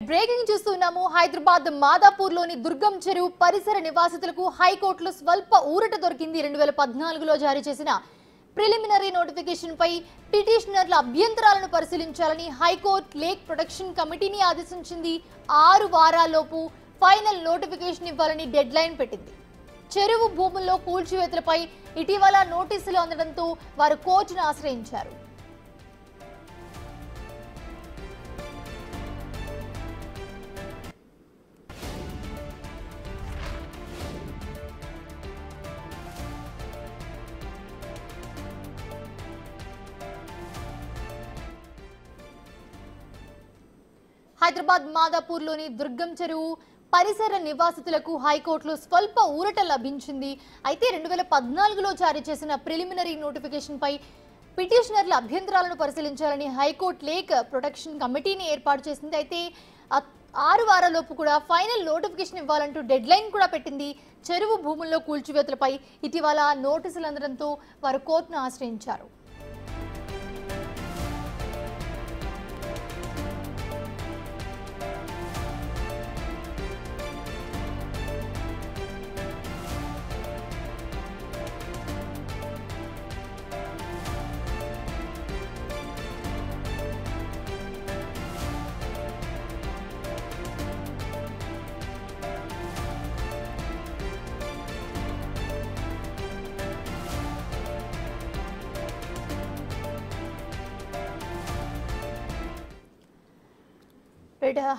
Breaking చూస్తున్నాము. హైదరాబాద్ మాదాపూర్లోని దుర్గం చెరువు పరిసర నివాసితులకు హైకోర్టులో స్వల్ప ఊరట దొరికింది. 2014లో జారీ చేసిన ప్రిలిమినరీ నోటిఫికేషన్ పై పిటిషనర్ల అభ్యంతరాలను పరిశీలించాలని హైకోర్టు లేక్ ప్రొటెక్షన్ కమిటీని ఆదేశించింది. 6 వారాల్లోపు ఫైనల్ నోటిఫికేషన్ ఇవ్వాలని డెడ్ లైన్ పెట్టింది. చెరువు భూముల్లో కూల్చివేతలపై ఇటీవల నోటీసులు అందడంతో వారు కోర్టును ఆశ్రయించారు. హైదరాబాద్ మాదాపూర్లోని దుర్గం చెరువు పరిసర నివాసితులకు హైకోర్టులో స్వల్ప ఊరట లభించింది. అయితే 2014లో జారీ చేసిన ప్రిలిమినరీ నోటిఫికేషన్ పై పిటిషనర్ల అభ్యంతరాలను పరిశీలించాలని హైకోర్టు లేక్ ప్రొటెక్షన్ కమిటీని ఏర్పాటు చేసింది. అయితే 6 వారాల్లోపు కూడా ఫైనల్ నోటిఫికేషన్ ఇవ్వాలంటూ డెడ్ లైన్ కూడా పెట్టింది. చెరువు భూముల్లో కూల్చివేతలపై ఇటీవల నోటీసులు అందడంతో వారు కోర్టును ఆశ్రయించారు.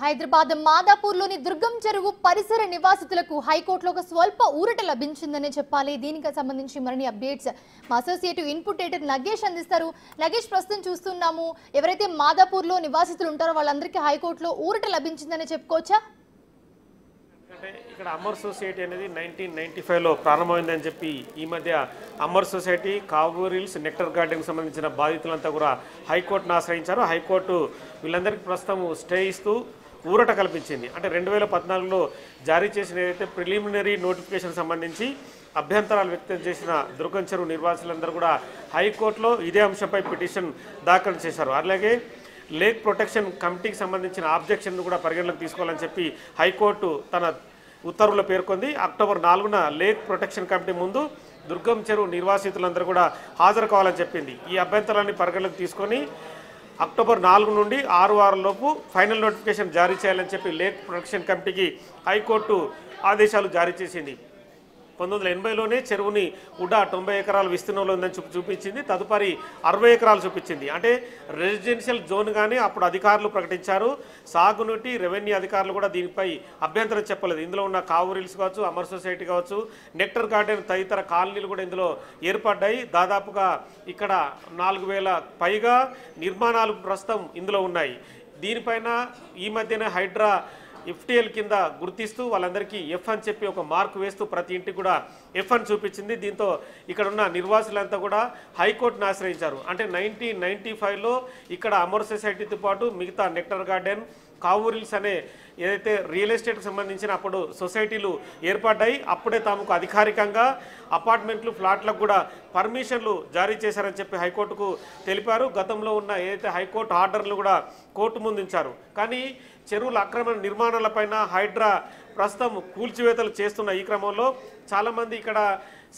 హైదరాబాద్ మాదాపూర్లోని దుర్గం చెరువు పరిసర నివాసితులకు హైకోర్టులో ఒక స్వల్ప ఊరట లభించిందనే చెప్పాలి. దీనికి సంబంధించి మరిన్ని అప్డేట్స్ మా అసోసియేటివ్ ఇన్పుట్ ఎడిటర్ నగేష్ అందిస్తారు. నగేష్, ప్రస్తుతం చూస్తున్నాము, ఎవరైతే మాదాపూర్లో నివాసితులు ఉంటారో వాళ్ళందరికీ హైకోర్టులో ఊరట లభించిందనే చెప్పుకోవచ్చా? అంటే ఇక్కడ అమర్ సొసైటీ అనేది 1995లో ప్రారంభమైందని చెప్పి ఈ మధ్య అమర్ సొసైటీ, కావూరిల్స్, నెక్టర్ గార్డెన్కి సంబంధించిన బాధితులంతా కూడా హైకోర్టును ఆశ్రయించారు. హైకోర్టు వీళ్ళందరికీ ప్రస్తుతం స్టే ఇస్తూ ఊరట కల్పించింది. అంటే 2014లో జారీ చేసిన ఏదైతే ప్రిలిమినరీ నోటిఫికేషన్ సంబంధించి అభ్యంతరాలు వ్యక్తం చేసిన దుర్గం చెరువు నివాసులందరూ కూడా హైకోర్టులో ఇదే అంశంపై పిటిషన్ దాఖలు చేశారు. అలాగే లేక్ ప్రొటెక్షన్ కమిటీకి సంబంధించిన ఆబ్జెక్షన్ కూడా పరిగణలోకి తీసుకోవాలని చెప్పి హైకోర్టు తన ఉత్తర్వులో పేర్కొంది. అక్టోబర్ 4న లేక్ ప్రొటెక్షన్ కమిటీ ముందు దుర్గం చెరువు నిర్వాసితులందరూ కూడా హాజరు కావాలని చెప్పింది. ఈ అభ్యంతరాన్ని పరిగణలోకి తీసుకొని అక్టోబర్ 4 నుండి 6 వారాల్లోపు ఫైనల్ నోటిఫికేషన్ జారీ చేయాలని చెప్పి లేక్ ప్రొటెక్షన్ కమిటీకి హైకోర్టు ఆదేశాలు జారీ చేసింది. 1980లోనే చెరువుని ఉడా 90 ఎకరాల విస్తీర్ణంలో ఉందని చూపించింది. తదుపరి 60 ఎకరాలు చూపించింది. అంటే రెసిడెన్షియల్ జోన్ కానీ అప్పుడు అధికారులు ప్రకటించారు. సాగునీటి రెవెన్యూ అధికారులు కూడా దీనిపై అభ్యంతరం చెప్పలేదు. ఇందులో ఉన్న కావూరిల్స్ కావచ్చు, అమర్ సొసైటీ కావచ్చు, నెక్టర్ గార్డెన్ తదితర కాలనీలు కూడా ఇందులో ఏర్పడ్డాయి. దాదాపుగా ఇక్కడ 4000 పైగా నిర్మాణాలు ప్రస్తుతం ఇందులో ఉన్నాయి. దీనిపైన ఈ మధ్యనే హైడ్రా FTL కింద గుర్తిస్తూ వాళ్ళందరికీ F అని చెప్పి ఒక మార్కు వేస్తూ ప్రతి ఇంటికి కూడా F అని చూపించింది. దీంతో ఇక్కడ ఉన్న నిర్వాసులంతా కూడా హైకోర్టును ఆశ్రయించారు. అంటే 1995లో ఇక్కడ అమర్ సొసైటీతో పాటు మిగతా నెక్టర్ గార్డెన్, కావూరిల్స్ అనే ఏదైతే రియల్ ఎస్టేట్కి సంబంధించిన అప్పుడు సొసైటీలు ఏర్పడ్డాయి. అప్పుడే తమకు అధికారికంగా అపార్ట్మెంట్లు, ఫ్లాట్లకు కూడా పర్మిషన్లు జారీ చేశారని చెప్పి హైకోర్టుకు తెలిపారు. గతంలో ఉన్న ఏదైతే హైకోర్టు ఆర్డర్లు కూడా కోర్టు ముందుంచారు. కానీ చెరువుల అక్రమ నిర్మాణాలపైన హైడ్రా ప్రస్తుతం కూల్చివేతలు చేస్తున్న ఈ క్రమంలో చాలామంది ఇక్కడ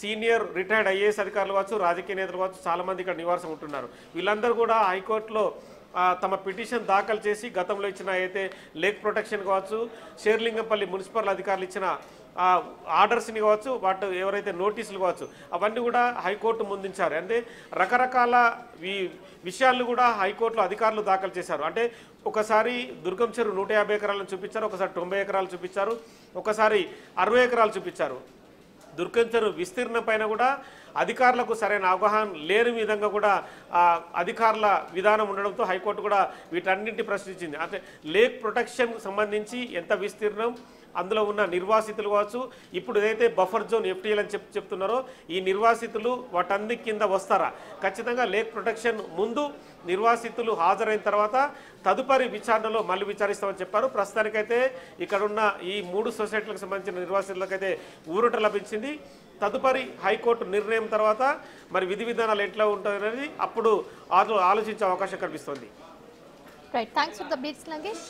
సీనియర్ రిటైర్డ్ IAS అధికారులు కావచ్చు, రాజకీయ నేతలు కావచ్చు, చాలామంది ఇక్కడ నివాసం ఉంటున్నారు. వీళ్ళందరూ కూడా హైకోర్టులో తమ పిటిషన్ దాఖలు చేసి గతంలో ఇచ్చిన అయితే లేక్ ప్రొటెక్షన్ కావచ్చు, షేర్లింగంపల్లి మున్సిపల్ అధికారులు ఇచ్చిన ఆర్డర్స్ని కావచ్చు, వాటి ఎవరైతే నోటీసులు కావచ్చు అవన్నీ కూడా హైకోర్టు ముందుంచారు. అంటే రకరకాల విషయాలను కూడా హైకోర్టులో అధికారులు దాఖలు చేశారు. అంటే ఒకసారి దుర్గం చెరువు 150 ఎకరాలను చూపించారు, ఒకసారి 90 ఎకరాలు చూపించారు, ఒకసారి 60 ఎకరాలు చూపించారు. దుర్గం చెరువు విస్తీర్ణం పైన కూడా అధికారులకు సరైన అవగాహన లేని విధంగా కూడా అధికారుల విధానం ఉండడంతో హైకోర్టు కూడా వీటన్నింటినీ ప్రశ్నించింది. అంటే లేక్ ప్రొటెక్షన్ సంబంధించి ఎంత విస్తీర్ణం, అందులో ఉన్న నిర్వాసితులు కావచ్చు, ఇప్పుడు ఏదైతే బఫర్ జోన్ FTL అని చెప్తున్నారో ఈ నిర్వాసితులు వాటన్ని కింద వస్తారా? ఖచ్చితంగా లేక్ ప్రొటెక్షన్ ముందు నిర్వాసితులు హాజరైన తర్వాత తదుపరి విచారణలో మళ్ళీ విచారిస్తామని చెప్పారు. ప్రస్తుతానికైతే ఇక్కడున్న ఈ 3 సొసైటీలకు సంబంధించిన నిర్వాసితులకైతే ఊరట లభించింది. తదుపరి హైకోర్టు నిర్ణయం తర్వాత మరి విధి విధానాలు ఎట్లా ఉంటాయనేది అప్పుడు ఆలోచించే అవకాశం కనిపిస్తుంది. Right, thanks for the beats లంగేష్.